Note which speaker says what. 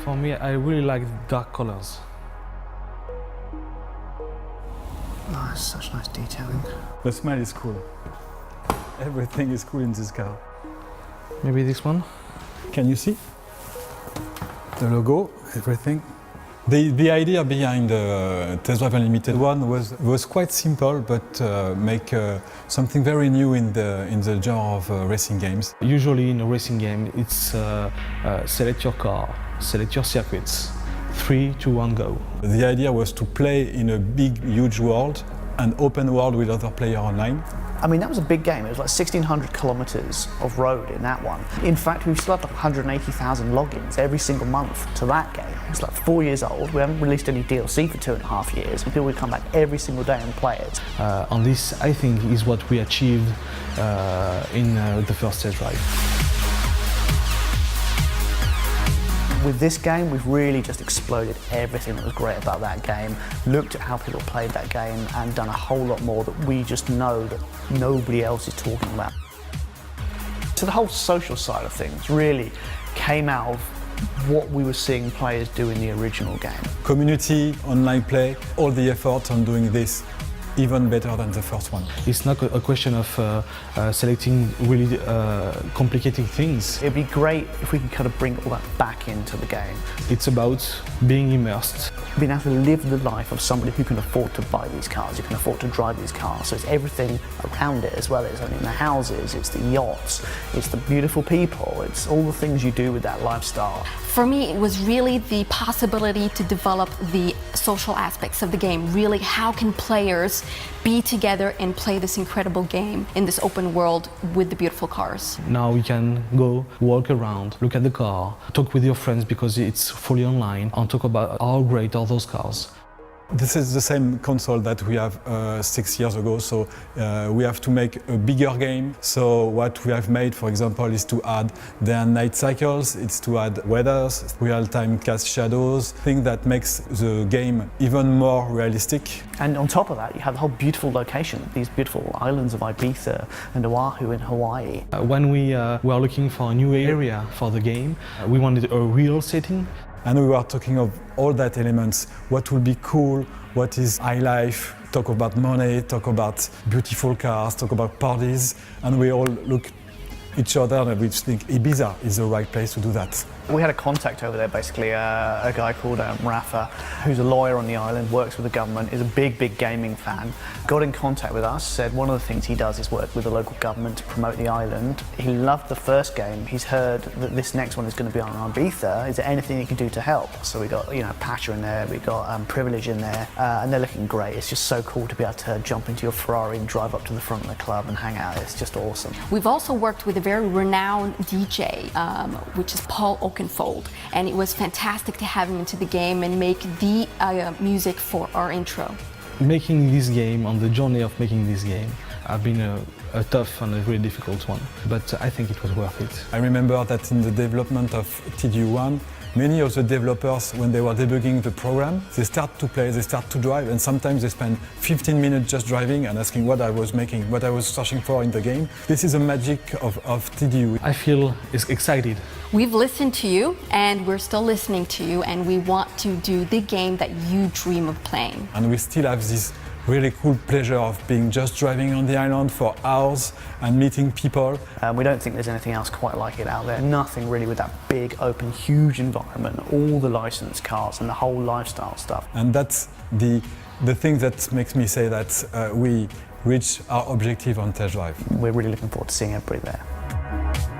Speaker 1: For me, I really like dark colors.
Speaker 2: Oh, it's such nice detailing.
Speaker 3: The smell is cool. Everything is cool in this car.
Speaker 1: Maybe this one?
Speaker 3: Can you see? The logo, everything. The idea behind the Test Drive Unlimited one was quite simple, but make something very new in the genre of racing games.
Speaker 1: Usually in a racing game, it's select your car, select your circuits, 3, 2, 1, go.
Speaker 3: The idea was to play in a big, huge world, an open world with other players online.
Speaker 2: I mean, that was a big game. It was like 1,600 kilometres of road in that one. In fact, we've still had like 180,000 logins every single month to that game. It's like 4 years old. We haven't released any DLC for 2.5 years. People would come back every single day and play it.
Speaker 1: And this, I think, is what we achieved in the first test drive.
Speaker 2: With this game, we've really just exploded everything that was great about that game, looked at how people played that game and done a whole lot more that we just know that nobody else is talking about. So the whole social side of things really came out of what we were seeing players do in the original game.
Speaker 3: Community, online play, all the effort on doing this even better than the first one.
Speaker 1: It's not a question of selecting really complicated things.
Speaker 2: It'd be great if we could kind of bring all that back into the game.
Speaker 1: It's about being immersed.
Speaker 2: Being able to live the life of somebody who can afford to buy these cars, who can afford to drive these cars. So it's everything around it as well. It's the houses, it's the yachts, it's the beautiful people, it's all the things you do with that lifestyle.
Speaker 4: For me, it was really the possibility to develop the social aspects of the game. Really, how can players be together and play this incredible game in this open world with the beautiful cars?
Speaker 1: Now you can go walk around, look at the car, talk with your friends because it's fully online, and talk about how great are those cars.
Speaker 3: This is the same console that we have 6 years ago, so we have to make a bigger game. So what we have made, for example, is to add day and night cycles, it's to add weathers, real-time cast shadows, thing that makes the game even more realistic.
Speaker 2: And on top of that, you have the whole beautiful location, these beautiful islands of Ibiza and Oahu in Hawaii.
Speaker 1: When we were looking for a new area for the game, we wanted a real setting.
Speaker 3: And we were talking of all that elements, what will be cool, what is high life, talk about money, talk about beautiful cars, talk about parties, and we all look each other and we think Ibiza is the right place to do that.
Speaker 2: We had a contact over there, basically, a guy called Rafa, who's a lawyer on the island, works with the government, is a big gaming fan. Got in contact with us, said one of the things he does is work with the local government to promote the island. He loved the first game. He's heard that this next one is going to be on Ibiza. Is there anything he can do to help? So we got, Pasha in there, we got Privilege in there, and they're looking great. It's just so cool to be able to jump into your Ferrari and drive up to the front of the club and hang out. It's just awesome.
Speaker 4: We've also worked with a very renowned DJ, which is Paul Oakenfold, and it was fantastic to have him into the game and make the music for our intro.
Speaker 1: Making this game, on the journey of making this game, have been a tough and a really difficult one, but I think it was worth it.
Speaker 3: I remember that in the development of TDU1, many of the developers, when they were debugging the program, they start to play, they start to drive, and sometimes they spend 15 minutes just driving and asking what I was making, what I was searching for in the game. This is the magic of TDU.
Speaker 1: I feel excited.
Speaker 4: We've listened to you, and we're still listening to you, and we want to do the game that you dream of playing.
Speaker 3: And we still have this really cool pleasure of being just driving on the island for hours and meeting people.
Speaker 2: We don't think there's anything else quite like it out there. Nothing really with that big, open, huge environment, all the licensed cars and the whole lifestyle stuff.
Speaker 3: And that's the thing that makes me say that we reached our objective on test drive.
Speaker 2: We're really looking forward to seeing everybody there.